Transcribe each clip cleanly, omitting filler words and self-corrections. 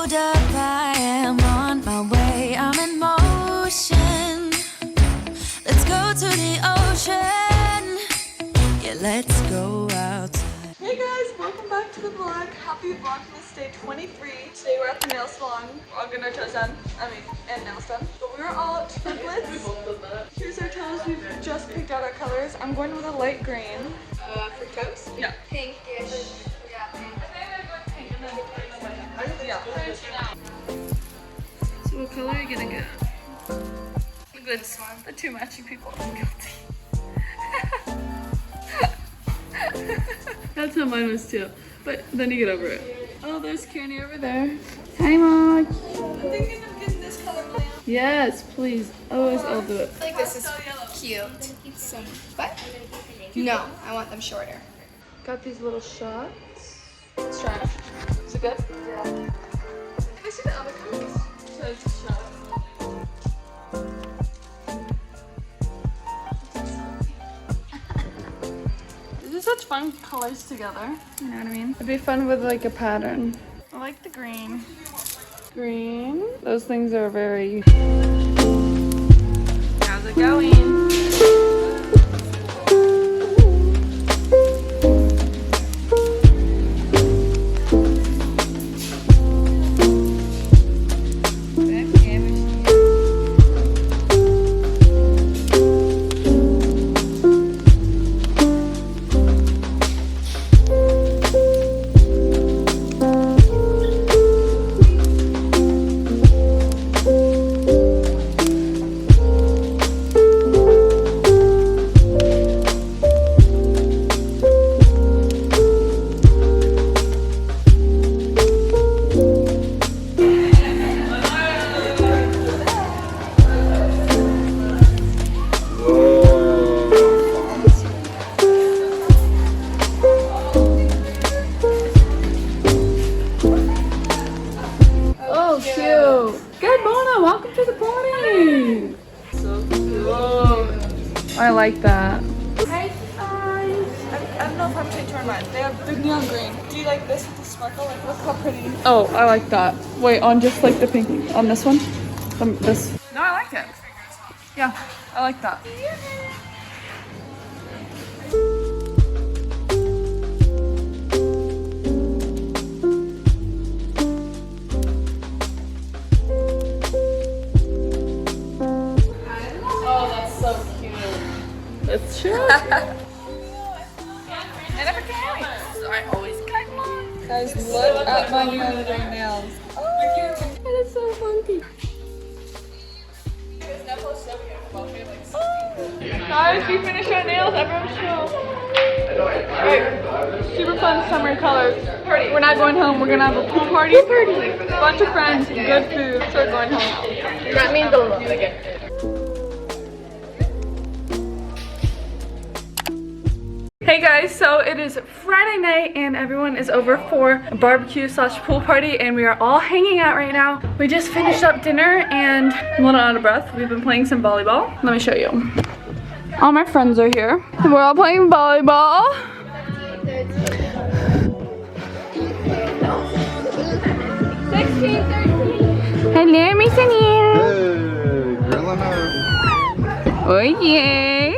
Hold up, I am on my way, I'm in motion. Let's go to the ocean. Yeah, let's go outside. Hey guys, welcome back to the vlog. Happy Vlogmas Day 23. Today we're at the nail salon. We're all getting our toes done. And nails done. But we were all triplets. Here's our toes. We've just picked out our colors. I'm going with a light green. For toes? Yeah. Pinkish. Yeah, pink. Yeah. So what color are you gonna get? This one. The two matching people. I'm guilty. That's how mine was too. But then you get over it. Oh, there's Kearney over there. Hi, Mom. I'm thinking of getting this color now. Yes, please. I'll do it. I feel like this is cute. But no, I want them shorter. Got these little shots. Let's try it. Is it good? Yeah. Can I see the other colors? So it's a shot. These are such fun colors together. You know what I mean? It'd be fun with like a pattern. I like the green. Green. Those things are very... How's it going? I like that. Hi guys! I don't know if I'm changing my mind. They have the neon green. Do you like this with the sparkle? Like, look how pretty. Oh, I like that. Wait, on just like the pink. On this one? This. No, I like it. Yeah, I like that. It's true. I never can. I always cut mine. Guys, look at my Monday nails. Oh, that is so funky. Guys, we finished our nails. Everyone show. Alright, super fun summer colors. We're not going home. We're gonna have a pool party. Bunch of friends, good food. So we're going home. That means a lot again. Hey guys, so it is Friday night and everyone is over for a barbecue slash pool party and we are all hanging out right now. We just finished up dinner and I'm a little out of breath. We've been playing some volleyball. Let me show you. All my friends are here. We're all playing volleyball. Hello, Miss Anita. Hey, grilling up. Oh yeah.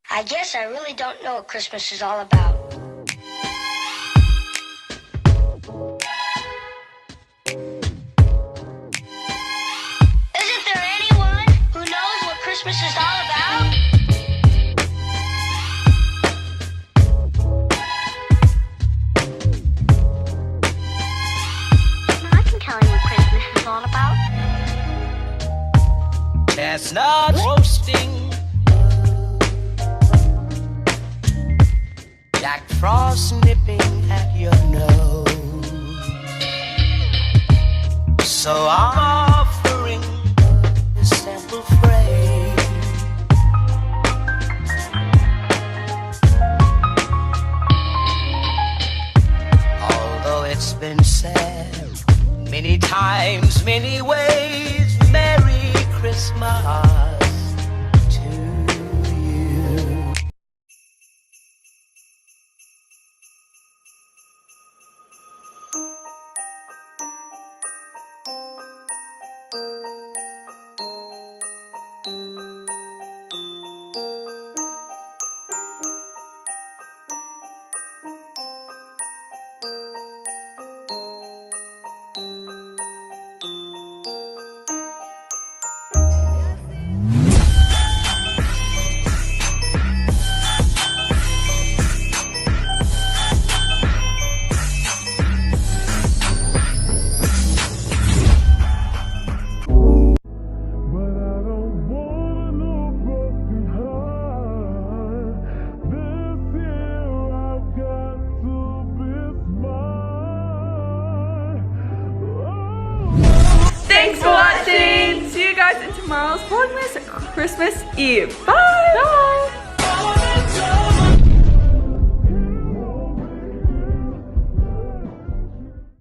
I guess I really don't know what Christmas is all about. Isn't there anyone who knows what Christmas is all about? I can tell you what Christmas is all about. Chestnuts roasting, Jack Frost nipping at your nose. So I'm offering a simple phrase. Although it's been said many times, many ways, Merry Christmas to you. Thanks for watching. See you guys in tomorrow's Vlogmas Christmas Eve. Bye.